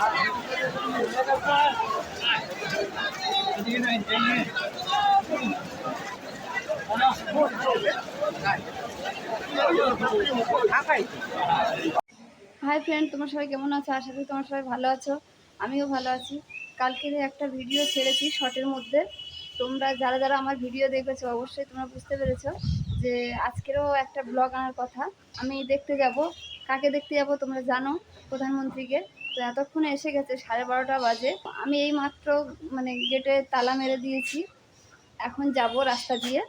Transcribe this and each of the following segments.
Hi friend, তোমার সবাই কেমন আছো? আশা করি তোমার সবাই ভালো আছো। আমিও ভালো আছি। কালকের একটা ভিডিও ছেড়েছি শর্টের মধ্যে। তোমরা যারা যারা আমার ভিডিও দেখেছো অবশ্যই তোমরা বুঝতে পেরেছো যে আজকেরও একটা ব্লগ আনার কথা। আমি দেখতে যাব। কাকে দেখতে যাব তোমরা জানো, প্রধানমন্ত্রীকে। তো এতক্ষণে এসে গেছে 12:30 বাজে। আমি এই মাত্র গেটে তালা মেরে দিয়েছি। এখন যাব রাস্তা দিয়ে,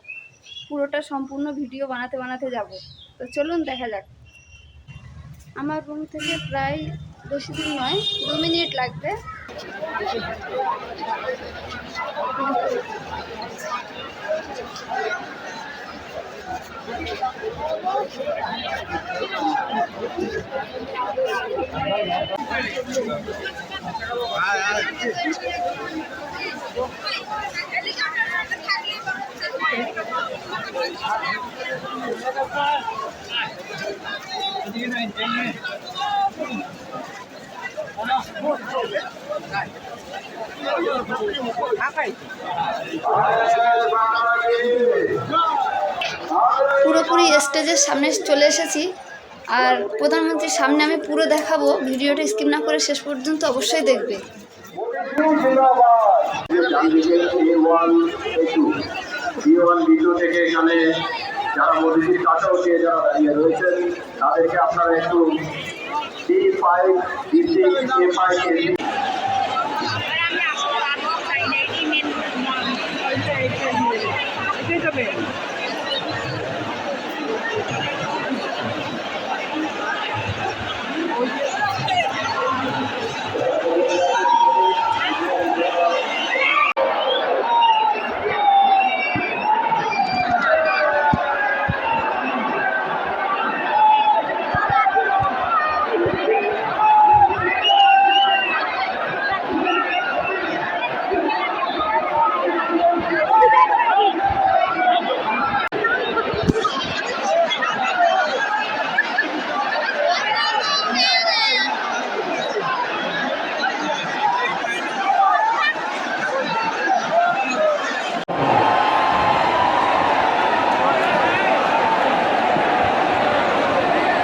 পুরোটা সম্পূর্ণ ভিডিও বানাতে বানাতে যাব। তো চলুন দেখা যাক। আমার রুম থেকে প্রায় বেশি দূর নয়, 2 মিনিট লাগবে। পুরোপুরি স্টেজের সামনে চলে এসেছি। আর প্রধানমন্ত্রীর সামনে আমি পুরো দেখাবো। ভিডিওটা স্কিপ না করে শেষ পর্যন্ত অবশ্যই দেখবে। থেকে এখানে যারা মোদীজির কাছে উঠিয়ে যারা দাঁড়িয়ে রয়েছেন তাদেরকে আপনারা একটু D5, D6, A5,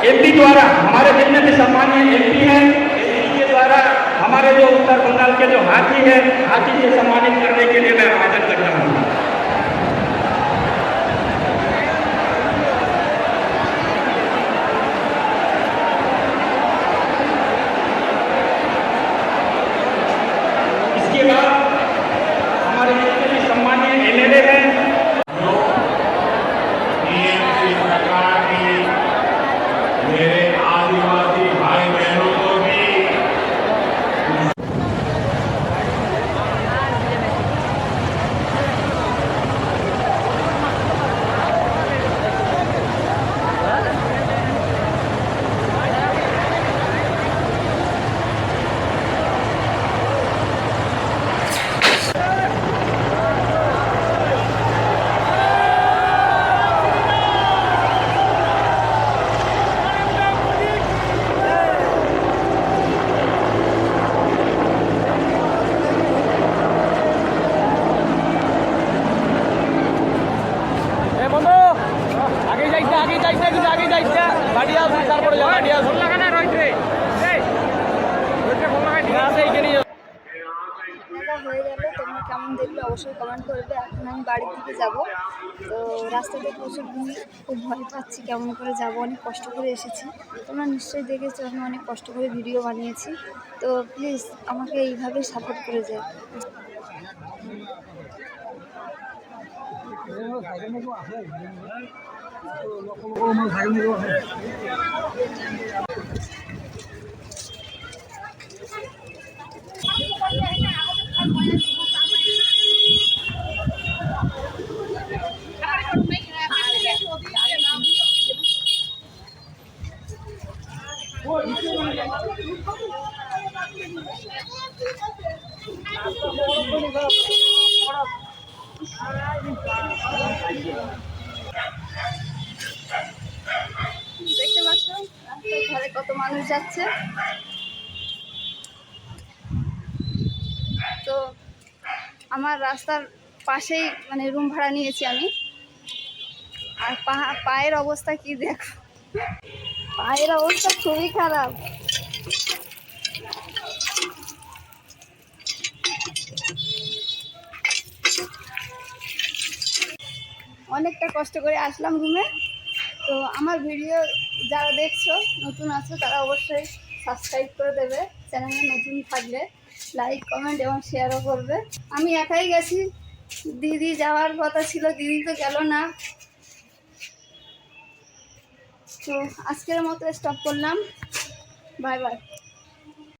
एमपी द्वारा हमारे जितने भी सम्मानीय एमपी हैं, एमपी के द्वारा हमारे जो उत्तर बंगाल के जो हाथी है, हाथी से सम्मानित करने के लिए मैं आवेदन करता हूँ। इसके बाद हमारे जितने भी सम्मानीय एमएलए हैं, मेरे आदिवासी भाई बहनों को भी হয়ে গেল। তোমরা কেমন দেখলে অবশ্যই কমেন্ট করবে। এখন আমি বাড়ির দিকে যাব। তো রাস্তাতে প্রচুর ভিড়, খুব ভয় পাচ্ছি কেমন করে যাব। অনেক কষ্ট করে এসেছি, তোমরা নিশ্চয়ই দেখেছো আমি অনেক কষ্ট করে ভিডিও বানিয়েছি। তো প্লিজ আমাকে এইভাবেই সাপোর্ট করে যায়। দেখতে পাচ্ছ রাস্তার ধারে কত মানুষ যাচ্ছে। তো আমার রাস্তার পাশেই মানে রুম ভাড়া নিয়েছি আমি। আর পায়ের অবস্থা কি দেখো, পায়ের অবস্থা খুবই খারাপ। অনেকটা কষ্ট করে আসলাম রুমে। তো আমার ভিডিও যারা দেখছো নতুন আছো তারা অবশ্যই সাবস্ক্রাইব করে দেবে, চ্যানেলে নতুন থাকলে লাইক কমেন্ট এবং শেয়ারও করবে। আমি একাই গেছি, দিদি যাওয়ার কথা ছিল, দিদি তো গেল না। তো আজকের মতো স্টপ করলাম, বাই বাই।